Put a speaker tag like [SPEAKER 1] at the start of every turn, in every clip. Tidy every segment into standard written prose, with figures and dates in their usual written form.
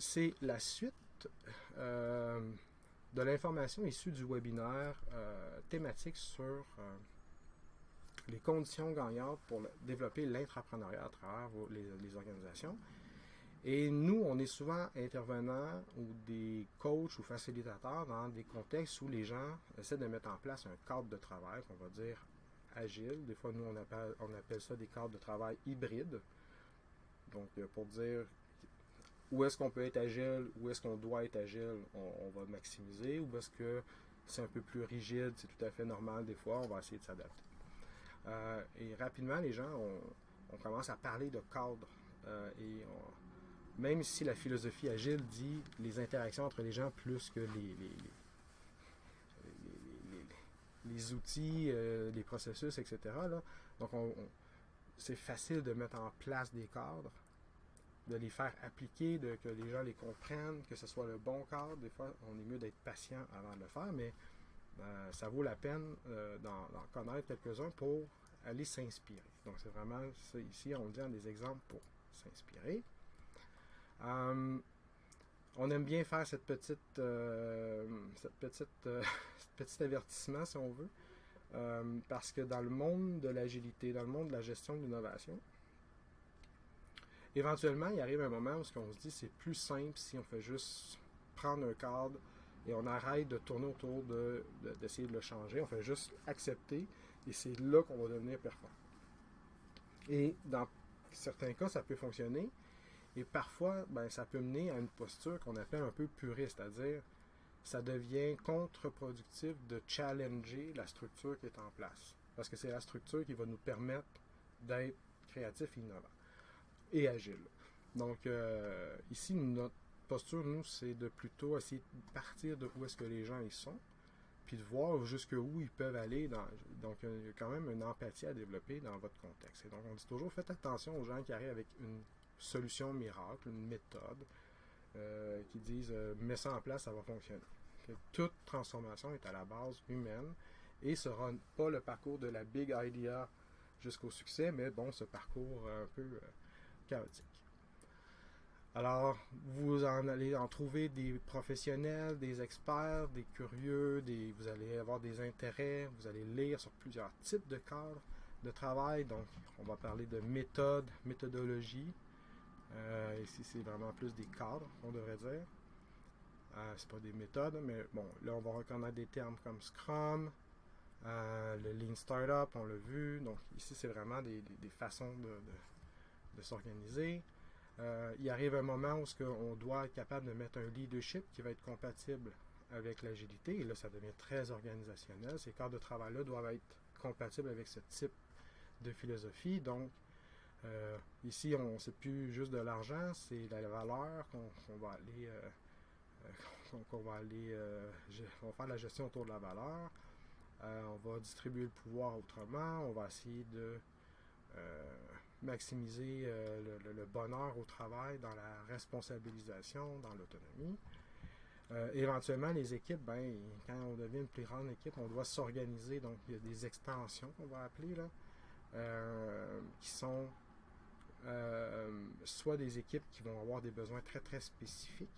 [SPEAKER 1] c'est la suite de l'information issue du webinaire thématique sur les conditions gagnantes pour développer l'intrapreneuriat à travers les organisations. Et nous, on est souvent intervenants ou des coachs ou facilitateurs dans des contextes où les gens essaient de mettre en place un cadre de travail qu'on va dire agile. Des fois, nous, on appelle ça des cadres de travail hybrides. Donc, pour dire où est-ce qu'on peut être agile, où est-ce qu'on doit être agile, on va maximiser. Où est-ce que c'est un peu plus rigide, c'est tout à fait normal des fois, on va essayer de s'adapter. Et rapidement, les gens, on commence à parler de cadre. Même si la philosophie agile dit les interactions entre les gens plus que les outils, les processus, etc. Là. Donc, c'est facile de mettre en place des cadres, de les faire appliquer, que les gens les comprennent, que ce soit le bon cadre. Des fois, on est mieux d'être patient avant de le faire, mais ça vaut la peine d'en connaître quelques-uns pour aller s'inspirer. Donc, c'est vraiment ça ici, on dit des exemples pour s'inspirer. On aime bien faire ce petit avertissement, si on veut, parce que dans le monde de l'agilité, dans le monde de la gestion de l'innovation, éventuellement, il arrive un moment où on se dit c'est plus simple si on fait juste prendre un cadre et on arrête de tourner autour d'essayer de le changer. On fait juste accepter et c'est là qu'on va devenir performant. Et dans certains cas, ça peut fonctionner. Et parfois, ça peut mener à une posture qu'on appelle un peu puriste, c'est-à-dire ça devient contre-productif de challenger la structure qui est en place. Parce que c'est la structure qui va nous permettre d'être créatifs et innovants et agiles. Donc, ici, notre posture, nous, c'est de plutôt essayer de partir de où est-ce que les gens ils sont, puis de voir jusqu'où ils peuvent aller. Donc, il y a quand même une empathie à développer dans votre contexte. Et donc, on dit toujours, faites attention aux gens qui arrivent avec une solution miracle, une méthode, qui disent mets ça en place, ça va fonctionner. Toute transformation est à la base humaine et sera pas le parcours de la big idea jusqu'au succès, mais bon, ce parcours un peu chaotique. Alors, vous en allez en trouver des professionnels, des experts, des curieux, vous allez avoir des intérêts, vous allez lire sur plusieurs types de cadres de travail. Donc, on va parler de méthodologie. Ici, c'est vraiment plus des cadres, on devrait dire. C'est pas des méthodes, mais bon, là, on va reconnaître des termes comme Scrum, le Lean Startup, on l'a vu. Donc, ici, c'est vraiment des façons de s'organiser. Il arrive un moment où on doit être capable de mettre un leadership qui va être compatible avec l'agilité. Et là, ça devient très organisationnel. Ces cadres de travail-là doivent être compatibles avec ce type de philosophie. Donc, ici, c'est plus juste de l'argent, c'est la valeur qu'on va aller... on va faire la gestion autour de la valeur. On va distribuer le pouvoir autrement. On va essayer de maximiser le bonheur au travail, dans la responsabilisation, dans l'autonomie. Éventuellement, les équipes, quand on devient une plus grande équipe, on doit s'organiser. Donc, il y a des extensions qu'on va appeler, là, qui sont soit des équipes qui vont avoir des besoins très, très spécifiques.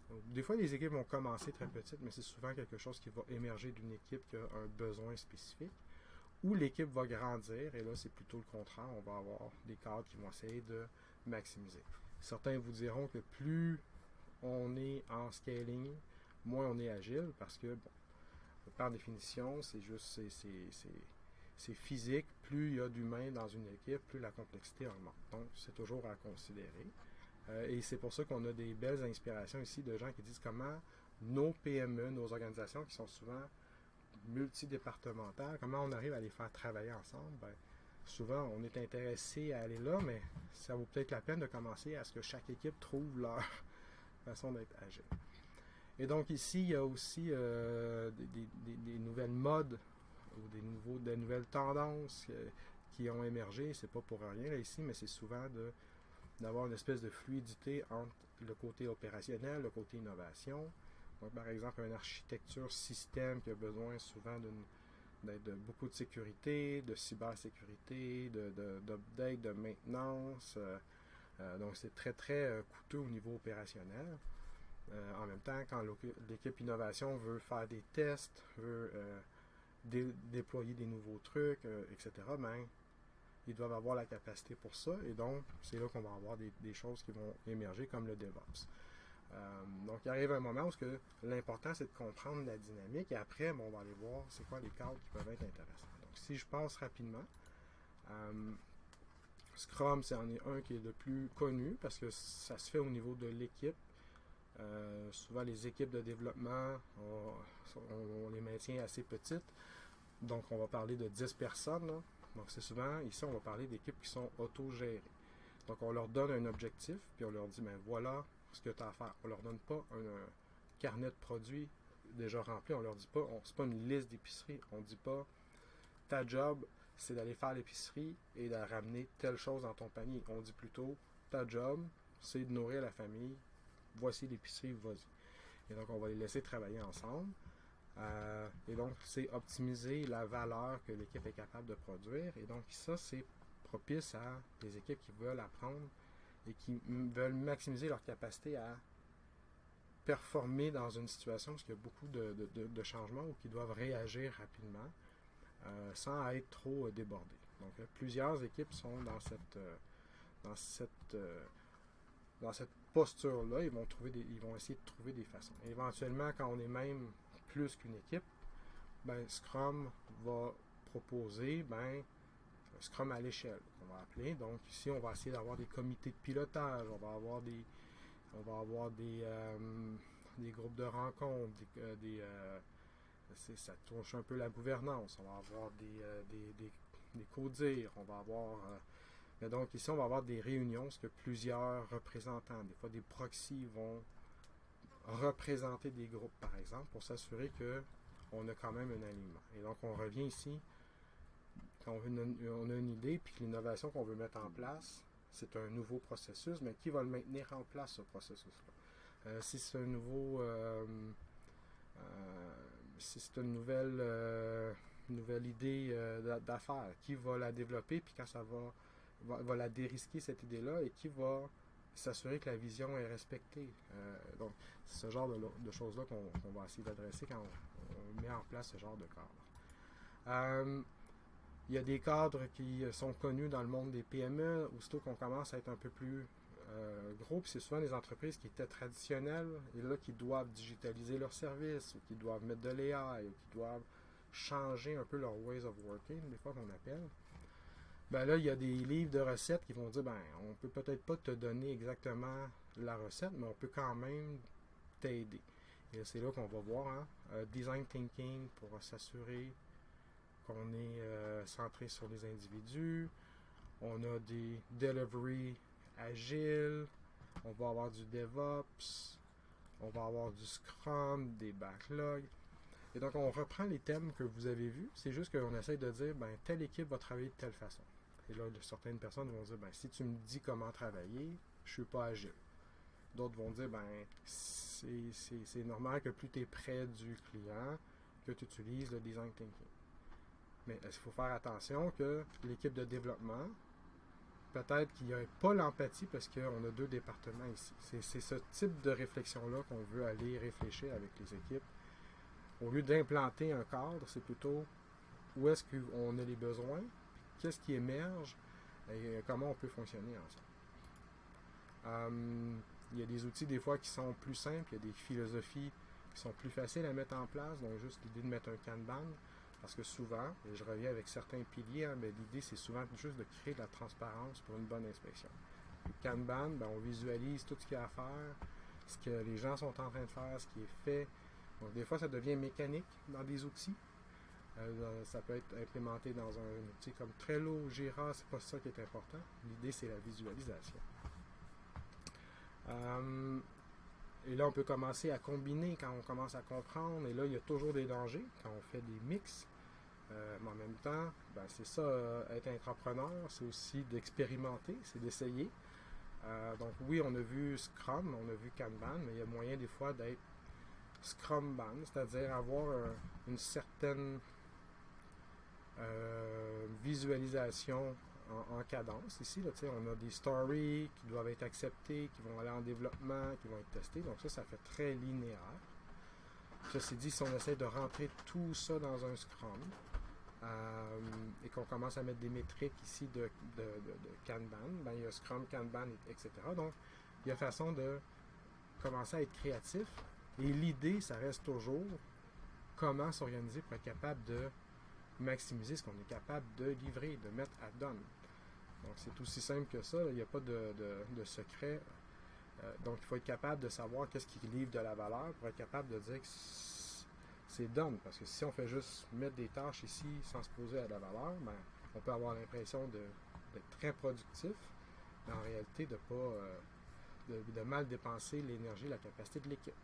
[SPEAKER 1] Donc, des fois, les équipes vont commencer très petites, mais c'est souvent quelque chose qui va émerger d'une équipe qui a un besoin spécifique. Ou l'équipe va grandir, et là, c'est plutôt le contraire. On va avoir des cadres qui vont essayer de maximiser. Certains vous diront que plus on est en scaling, moins on est agile, parce que, bon, par définition, c'est juste, c'est physique. Plus il y a d'humains dans une équipe, plus la complexité augmente. Donc, c'est toujours à considérer. Et c'est pour ça qu'on a des belles inspirations ici de gens qui disent comment nos PME, nos organisations qui sont souvent multidépartementales, comment on arrive à les faire travailler ensemble. Souvent, on est intéressé à aller là, mais ça vaut peut-être la peine de commencer à ce que chaque équipe trouve leur façon d'être agile. Et donc ici, il y a aussi des nouvelles modes ou des nouvelles tendances qui ont émergé. C'est pas pour rien là, ici, mais c'est souvent d'avoir une espèce de fluidité entre le côté opérationnel, le côté innovation. Donc, par exemple, une architecture système qui a besoin souvent de beaucoup de sécurité, de cybersécurité, d'update, de maintenance. Donc c'est très très coûteux au niveau opérationnel. En même temps, quand l'équipe innovation veut faire des tests, veut déployer des nouveaux trucs, etc., ben, ils doivent avoir la capacité pour ça. Et donc, c'est là qu'on va avoir des choses qui vont émerger comme le DevOps. Donc, il arrive un moment où l'important, c'est de comprendre la dynamique. Et après, on va aller voir c'est quoi les cadres qui peuvent être intéressants. Donc, si je passe rapidement, Scrum, c'est en est un qui est le plus connu parce que ça se fait au niveau de l'équipe. Souvent, les équipes de développement, on les maintient assez petites. Donc, on va parler de 10 personnes. Là. Donc, c'est souvent, ici, on va parler d'équipes qui sont autogérées. Donc, on leur donne un objectif, puis on leur dit, ben voilà ce que tu as à faire. On leur donne pas un carnet de produits déjà rempli. On leur dit pas, c'est pas une liste d'épicerie. On dit pas, ta job, c'est d'aller faire l'épicerie et de ramener telle chose dans ton panier. On dit plutôt, ta job, c'est de nourrir la famille. Voici l'épicerie, vas-y. Et donc, on va les laisser travailler ensemble. Et donc, c'est optimiser la valeur que l'équipe est capable de produire. Et donc, ça, c'est propice à des équipes qui veulent apprendre et qui veulent maximiser leur capacité à performer dans une situation où il y a beaucoup de changements ou qui doivent réagir rapidement sans être trop débordés. Donc, plusieurs équipes sont dans cette posture-là. Ils vont essayer de trouver des façons. Et éventuellement, quand on est même plus qu'une équipe, ben, Scrum va proposer Scrum à l'échelle, on va appeler. Donc ici, on va essayer d'avoir des comités de pilotage, on va avoir des groupes de rencontres, ça touche un peu la gouvernance, on va avoir des co-dires, on va avoir... mais donc ici, on va avoir des réunions, parce que plusieurs représentants, des fois des proxys vont représenter des groupes, par exemple, pour s'assurer qu'on a quand même un alignement. Et donc, on revient ici, quand on a une idée, puis que l'innovation qu'on veut mettre en place, c'est un nouveau processus, mais qui va le maintenir en place, ce processus-là? Si c'est un nouveau... si c'est une nouvelle idée d'affaires, qui va la développer, puis quand ça va la dérisquer, cette idée-là, et qui va s'assurer que la vision est respectée. Donc, c'est ce genre de choses-là qu'on va essayer d'adresser quand on met en place ce genre de cadre. Il y a des cadres qui sont connus dans le monde des PME, aussitôt qu'on commence à être un peu plus gros, puis c'est souvent des entreprises qui étaient traditionnelles, et là, qui doivent digitaliser leurs services, ou qui doivent mettre de l'AI, ou qui doivent changer un peu leur ways of working, des fois qu'on appelle. Ben là, il y a des livres de recettes qui vont dire, on peut peut-être pas te donner exactement la recette, mais on peut quand même t'aider. Et c'est là qu'on va voir, design thinking pour s'assurer qu'on est centré sur les individus. On a des delivery agiles. On va avoir du DevOps. On va avoir du Scrum, des backlogs. Et donc, on reprend les thèmes que vous avez vus. C'est juste qu'on essaie de dire, telle équipe va travailler de telle façon. Et là, certaines personnes vont dire, si tu me dis comment travailler, je suis pas agile. D'autres vont dire, c'est normal que plus tu es près du client, que tu utilises le design thinking. Mais il faut faire attention que l'équipe de développement, peut-être qu'il n'y a pas l'empathie parce qu'on a deux départements ici. C'est ce type de réflexion-là qu'on veut aller réfléchir avec les équipes. Au lieu d'implanter un cadre, c'est plutôt où est-ce qu'on a les besoins, qu'est-ce qui émerge et comment on peut fonctionner ensemble. Il y a des outils des fois qui sont plus simples, il y a des philosophies qui sont plus faciles à mettre en place, donc juste l'idée de mettre un Kanban, parce que souvent, et je reviens avec certains piliers, mais l'idée c'est souvent juste de créer de la transparence pour une bonne inspection. Le Kanban, on visualise tout ce qu'il y a à faire, ce que les gens sont en train de faire, ce qui est fait. Donc des fois ça devient mécanique dans des outils. Ça peut être implémenté dans un outil comme Trello, Jira, c'est pas ça qui est important. L'idée c'est la visualisation. Et là on peut commencer à combiner quand on commence à comprendre, et là il y a toujours des dangers quand on fait des mix. Mais en même temps, c'est ça, être entrepreneur, c'est aussi d'expérimenter, c'est d'essayer. Donc oui, on a vu Scrum, on a vu Kanban, mais il y a moyen des fois d'être Scrumban, c'est-à-dire avoir une certaine visualisation en cadence ici. Là, on a des stories qui doivent être acceptées, qui vont aller en développement, qui vont être testées. Donc ça fait très linéaire. Ceci dit, si on essaie de rentrer tout ça dans un Scrum et qu'on commence à mettre des métriques ici de Kanban, ben, il y a Scrum, Kanban, etc. Donc, il y a façon de commencer à être créatif. Et l'idée, ça reste toujours comment s'organiser pour être capable de maximiser ce qu'on est capable de livrer, de mettre à done. Donc, c'est aussi simple que ça. Il n'y a pas de secret. Donc, il faut être capable de savoir qu'est-ce qui livre de la valeur pour être capable de dire que c'est done. Parce que si on fait juste mettre des tâches ici sans se poser à de la valeur, ben, on peut avoir l'impression d'être très productif, mais en réalité de mal dépenser l'énergie, la capacité de l'équipe.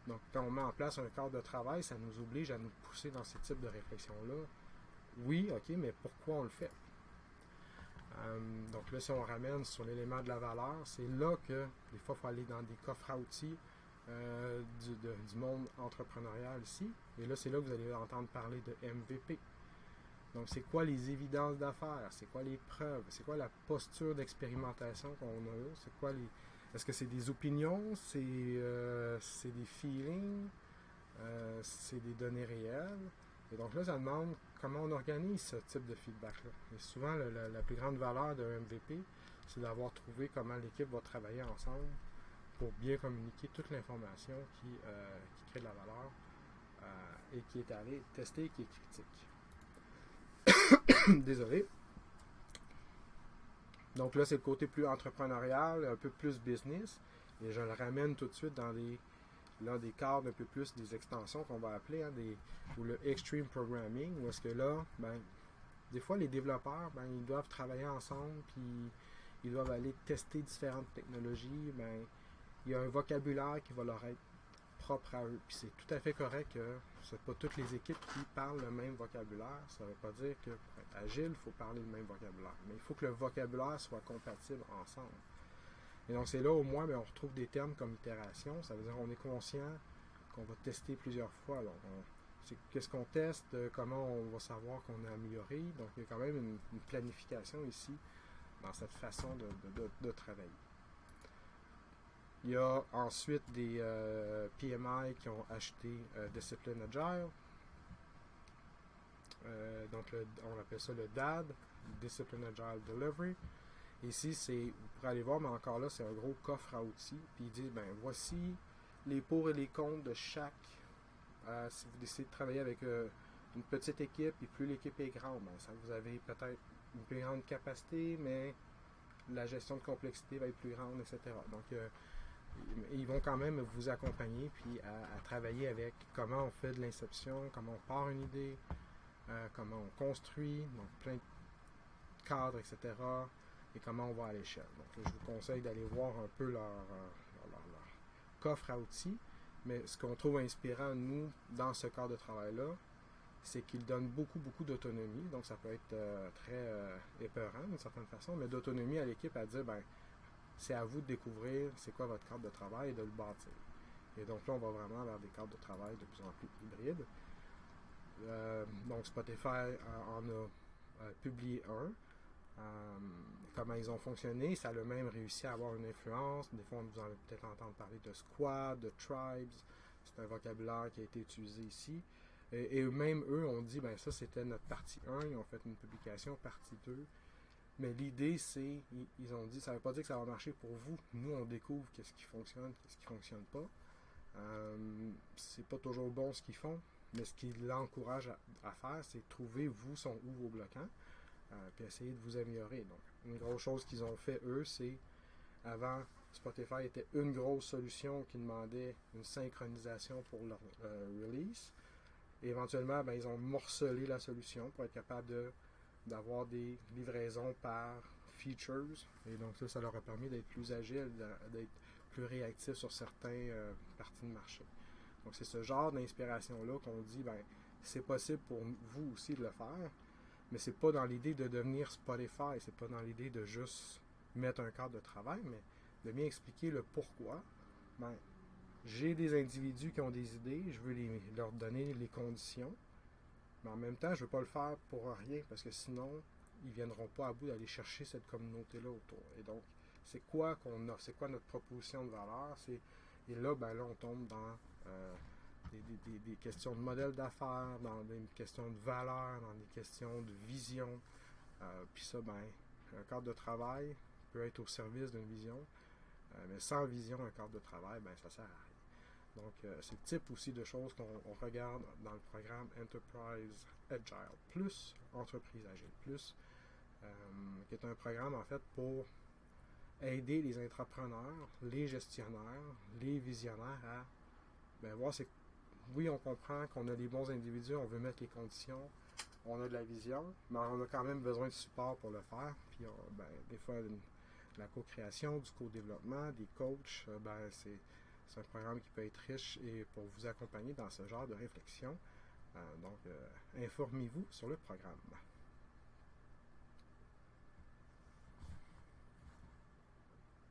[SPEAKER 1] Donc, quand on met en place un cadre de travail, ça nous oblige à nous pousser dans ce type de réflexion-là. Oui, ok, mais pourquoi on le fait? Donc là, si on ramène sur l'élément de la valeur, c'est là que des fois, il faut aller dans des coffres à outils du monde entrepreneurial ici. Et là, c'est là que vous allez entendre parler de MVP. Donc, c'est quoi les évidences d'affaires? C'est quoi les preuves? C'est quoi la posture d'expérimentation qu'on a? C'est quoi les... Est-ce que c'est des opinions? C'est des feelings? C'est des données réelles? Et donc là, ça demande comment on organise ce type de feedback-là. Et souvent, la plus grande valeur d'un MVP, c'est d'avoir trouvé comment l'équipe va travailler ensemble pour bien communiquer toute l'information qui crée de la valeur et qui est allée tester et qui est critique. Désolé. Donc là, c'est le côté plus entrepreneurial, un peu plus business. Et je le ramène tout de suite dans des cadres un peu plus des extensions qu'on va appeler, ou le extreme programming, où est-ce que là, ben, des fois les développeurs, ben, ils doivent travailler ensemble, puis ils doivent aller tester différentes technologies. Ben, il y a un vocabulaire qui va leur être propre à eux. Puis c'est tout à fait correct que c'est pas toutes les équipes qui parlent le même vocabulaire. Ça ne veut pas dire que pour être agile, il faut parler le même vocabulaire. Mais il faut que le vocabulaire soit compatible ensemble. Et donc c'est là au moins, on retrouve des termes comme itération. Ça veut dire qu'on est conscient qu'on va tester plusieurs fois. Alors, qu'est-ce qu'on teste, comment on va savoir qu'on a amélioré. Donc il y a quand même une planification ici dans cette façon de travailler. Il y a ensuite des PMI qui ont acheté Discipline Agile. Donc on appelle ça le DAD, Discipline Agile Delivery. Ici, vous pourrez aller voir, mais encore là, c'est un gros coffre à outils. Puis il dit, ben voici les pour et les contre de chaque. Si vous décidez de travailler avec une petite équipe, et plus l'équipe est grande, ben, ça, vous avez peut-être une plus grande capacité, mais la gestion de complexité va être plus grande, etc. Donc, ils vont quand même vous accompagner puis à travailler avec comment on fait de l'inception, comment on part une idée, comment on construit, donc plein de cadres, etc. Et comment on va à l'échelle. Donc là, je vous conseille d'aller voir un peu leur coffre à outils, mais ce qu'on trouve inspirant, nous, dans ce cadre de travail-là, c'est qu'il donne beaucoup, beaucoup d'autonomie. Donc ça peut être très épeurant d'une certaine façon, mais d'autonomie à l'équipe à dire, ben c'est à vous de découvrir c'est quoi votre cadre de travail et de le bâtir. Et donc là, on va vraiment vers des cadres de travail de plus en plus hybrides. Donc Spotify en a publié un. Comment ils ont fonctionné, ça a même réussi à avoir une influence. Des fois, vous allez peut-être entendre parler de squad, de tribes. C'est un vocabulaire qui a été utilisé ici. Et même eux ont dit, ben ça c'était notre partie 1, ils ont fait une publication partie 2. Mais l'idée, c'est, ils ont dit, ça ne veut pas dire que ça va marcher pour vous. Nous, on découvre qu'est-ce qui fonctionne, qu'est-ce qui ne fonctionne pas. C'est pas toujours bon ce qu'ils font, mais ce qui l'encourage à faire, c'est trouver, vous, sont où vos bloquants, puis essayer de vous améliorer. Donc, une grosse chose qu'ils ont fait, eux, c'est, avant, Spotify était une grosse solution qui demandait une synchronisation pour leur release. Et éventuellement, ben, ils ont morcelé la solution pour être capable d'avoir des livraisons par features. Et donc ça leur a permis d'être plus agile, d'être plus réactif sur certaines parties de marché. Donc c'est ce genre d'inspiration-là qu'on dit, ben c'est possible pour vous aussi de le faire, mais c'est pas dans l'idée de devenir Spotify, c'est pas dans l'idée de juste mettre un cadre de travail, mais de bien expliquer le pourquoi. Ben, j'ai des individus qui ont des idées, je veux leur donner les conditions, mais en même temps, je ne veux pas le faire pour rien, parce que sinon, ils ne viendront pas à bout d'aller chercher cette communauté-là autour. Et donc, c'est quoi qu'on a? C'est quoi notre proposition de valeur? Et là, là, on tombe dans des questions de modèle d'affaires, dans des questions de valeur, dans des questions de vision. Puis ça, un cadre de travail peut être au service d'une vision, mais sans vision, un cadre de travail, ça sert à rien. Donc, c'est le type aussi de choses qu'on regarde dans le programme Enterprise Agile Plus, Entreprise Agile Plus, qui est un programme en fait pour aider les entrepreneurs, les gestionnaires, les visionnaires à voir oui, on comprend qu'on a des bons individus, on veut mettre les conditions, on a de la vision, mais on a quand même besoin de support pour le faire. Puis des fois, la co-création, du co-développement, des coachs, c'est un programme qui peut être riche et pour vous accompagner dans ce genre de réflexion. Donc, informez-vous sur le programme.